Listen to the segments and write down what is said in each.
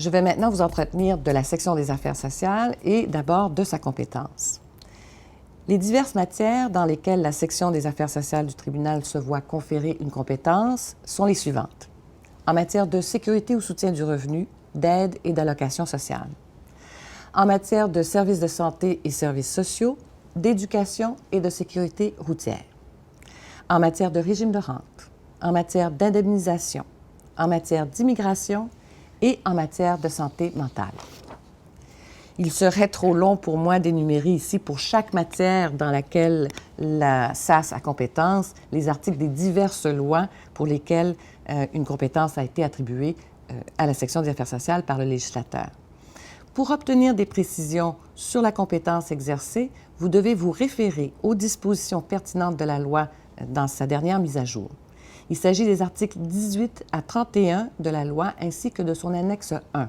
Je vais maintenant vous entretenir de la section des affaires sociales et d'abord de sa compétence. Les diverses matières dans lesquelles la section des affaires sociales du tribunal se voit conférer une compétence sont les suivantes. En matière de sécurité ou soutien du revenu, d'aide et d'allocation sociale. En matière de services de santé et services sociaux, d'éducation et de sécurité routière. En matière de régime de rente. En matière d'indemnisation. En matière d'immigration et en matière de santé mentale. Il serait trop long pour moi d'énumérer ici pour chaque matière dans laquelle la SAS a compétence les articles des diverses lois pour lesquelles une compétence a été attribuée à la section des affaires sociales par le législateur. Pour obtenir des précisions sur la compétence exercée, vous devez vous référer aux dispositions pertinentes de la loi dans sa dernière mise à jour. Il s'agit des articles 18 à 31 de la loi ainsi que de son annexe 1.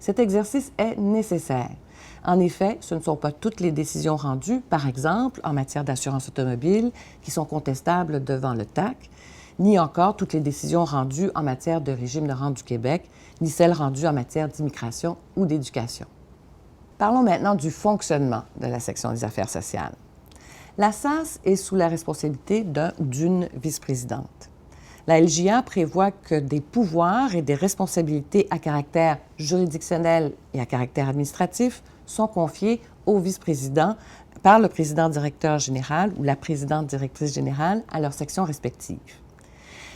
Cet exercice est nécessaire. En effet, ce ne sont pas toutes les décisions rendues, par exemple en matière d'assurance automobile, qui sont contestables devant le TAC, ni encore toutes les décisions rendues en matière de régime de rente du Québec, ni celles rendues en matière d'immigration ou d'éducation. Parlons maintenant du fonctionnement de la section des affaires sociales. La SAS est sous la responsabilité d'un ou d'une vice-présidente. La LJA prévoit que des pouvoirs et des responsabilités à caractère juridictionnel et à caractère administratif sont confiés au vice-président par le président-directeur général ou la présidente-directrice générale à leur section respective.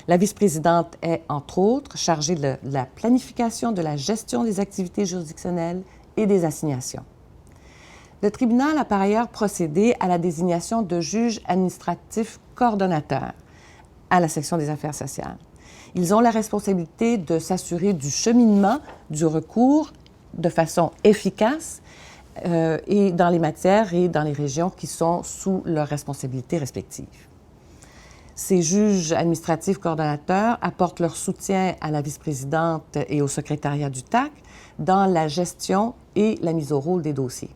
La vice-présidente est, entre autres, chargée de la planification de la gestion des activités juridictionnelles et des assignations. Le tribunal a par ailleurs procédé à la désignation de juges administratifs coordonnateurs à la section des affaires sociales. Ils ont la responsabilité de s'assurer du cheminement du recours de façon efficace et dans les matières et dans les régions qui sont sous leur responsabilité respective. Ces juges administratifs coordonnateurs apportent leur soutien à la vice-présidente et au secrétariat du TAC dans la gestion et la mise au rôle des dossiers.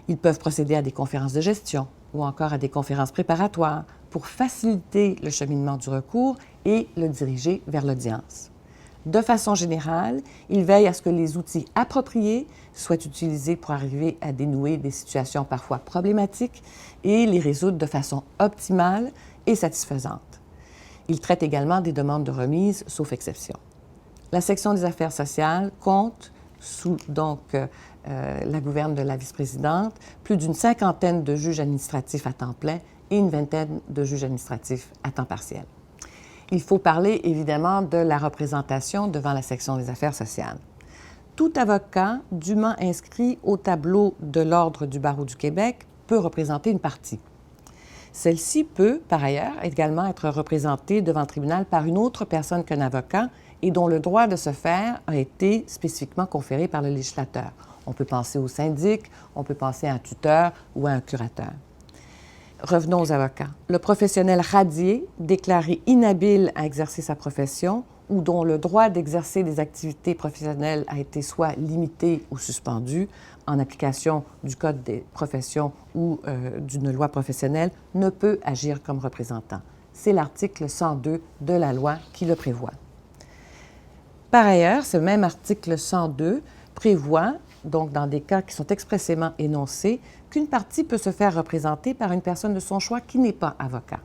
Ils peuvent procéder à des conférences de gestion ou encore à des conférences préparatoires pour faciliter le cheminement du recours et le diriger vers l'audience. De façon générale, ils veillent à ce que les outils appropriés soient utilisés pour arriver à dénouer des situations parfois problématiques et les résoudre de façon optimale et satisfaisante. Ils traitent également des demandes de remise, sauf exception. La section des affaires sociales compte, sous la gouverne de la vice-présidente, plus d'une cinquantaine de juges administratifs à temps plein et une vingtaine de juges administratifs à temps partiel. Il faut parler évidemment de la représentation devant la section des affaires sociales. Tout avocat dûment inscrit au tableau de l'Ordre du barreau du Québec peut représenter une partie. Celle-ci peut, par ailleurs, également être représentée devant le tribunal par une autre personne qu'un avocat et dont le droit de se faire a été spécifiquement conféré par le législateur. On peut penser au syndic, on peut penser à un tuteur ou à un curateur. Revenons aux avocats. Le professionnel radié, déclaré inhabile à exercer sa profession ou dont le droit d'exercer des activités professionnelles a été soit limité ou suspendu en application du Code des professions ou d'une loi professionnelle, ne peut agir comme représentant. C'est l'article 102 de la loi qui le prévoit. Par ailleurs, ce même article 102 prévoit, donc dans des cas qui sont expressément énoncés, qu'une partie peut se faire représenter par une personne de son choix qui n'est pas avocat.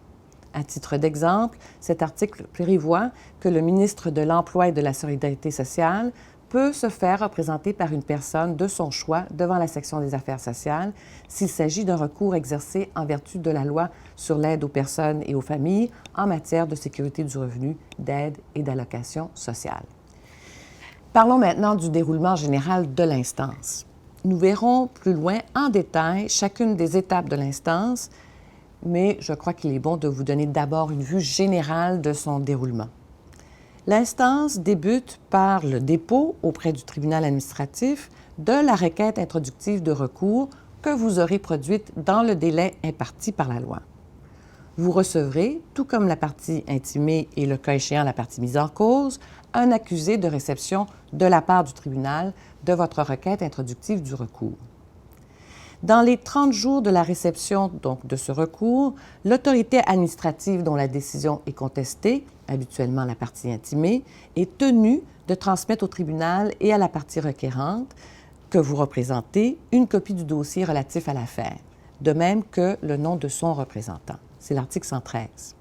À titre d'exemple, cet article prévoit que le ministre de l'Emploi et de la Solidarité sociale peut se faire représenter par une personne de son choix devant la section des affaires sociales s'il s'agit d'un recours exercé en vertu de la loi sur l'aide aux personnes et aux familles en matière de sécurité du revenu, d'aide et d'allocation sociale. Parlons maintenant du déroulement général de l'instance. Nous verrons plus loin en détail chacune des étapes de l'instance, mais je crois qu'il est bon de vous donner d'abord une vue générale de son déroulement. L'instance débute par le dépôt auprès du tribunal administratif de la requête introductive de recours que vous aurez produite dans le délai imparti par la loi. Vous recevrez, tout comme la partie intimée et le cas échéant la partie mise en cause, un accusé de réception de la part du tribunal de votre requête introductive du recours. Dans les 30 jours de la réception donc, de ce recours, l'autorité administrative dont la décision est contestée, habituellement la partie intimée, est tenue de transmettre au tribunal et à la partie requérante que vous représentez une copie du dossier relatif à l'affaire, de même que le nom de son représentant. C'est l'article 113.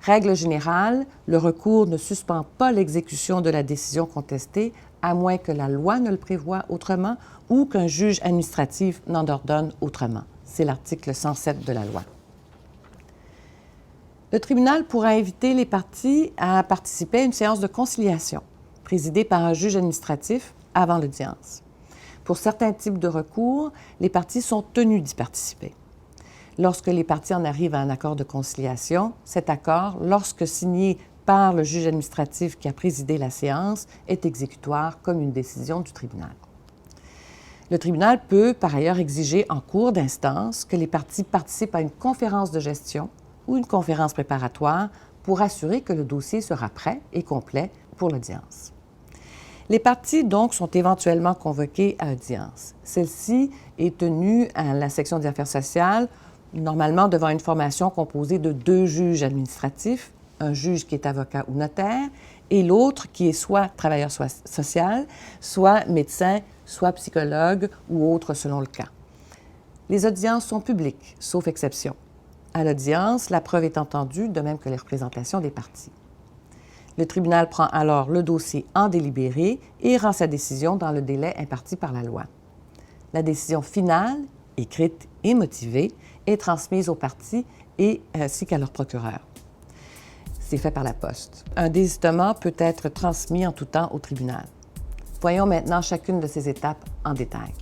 Règle générale, le recours ne suspend pas l'exécution de la décision contestée à moins que la loi ne le prévoie autrement ou qu'un juge administratif n'en ordonne autrement. C'est l'article 107 de la loi. Le tribunal pourra inviter les parties à participer à une séance de conciliation présidée par un juge administratif avant l'audience. Pour certains types de recours, les parties sont tenues d'y participer. Lorsque les parties en arrivent à un accord de conciliation, cet accord, lorsque signé par le juge administratif qui a présidé la séance, est exécutoire comme une décision du tribunal. Le tribunal peut par ailleurs exiger en cours d'instance que les parties participent à une conférence de gestion ou une conférence préparatoire pour assurer que le dossier sera prêt et complet pour l'audience. Les parties, donc, sont éventuellement convoquées à audience. Celle-ci est tenue à la section des affaires sociales, normalement devant une formation composée de 2 juges administratifs, un juge qui est avocat ou notaire, et l'autre qui est soit travailleur social, soit médecin, soit psychologue ou autre selon le cas. Les audiences sont publiques, sauf exception. À l'audience, la preuve est entendue, de même que les représentations des parties. Le tribunal prend alors le dossier en délibéré et rend sa décision dans le délai imparti par la loi. La décision finale, écrite et motivée, est transmise aux parties ainsi qu'à leur procureur. C'est fait par la poste. Un désistement peut être transmis en tout temps au tribunal. Voyons maintenant chacune de ces étapes en détail.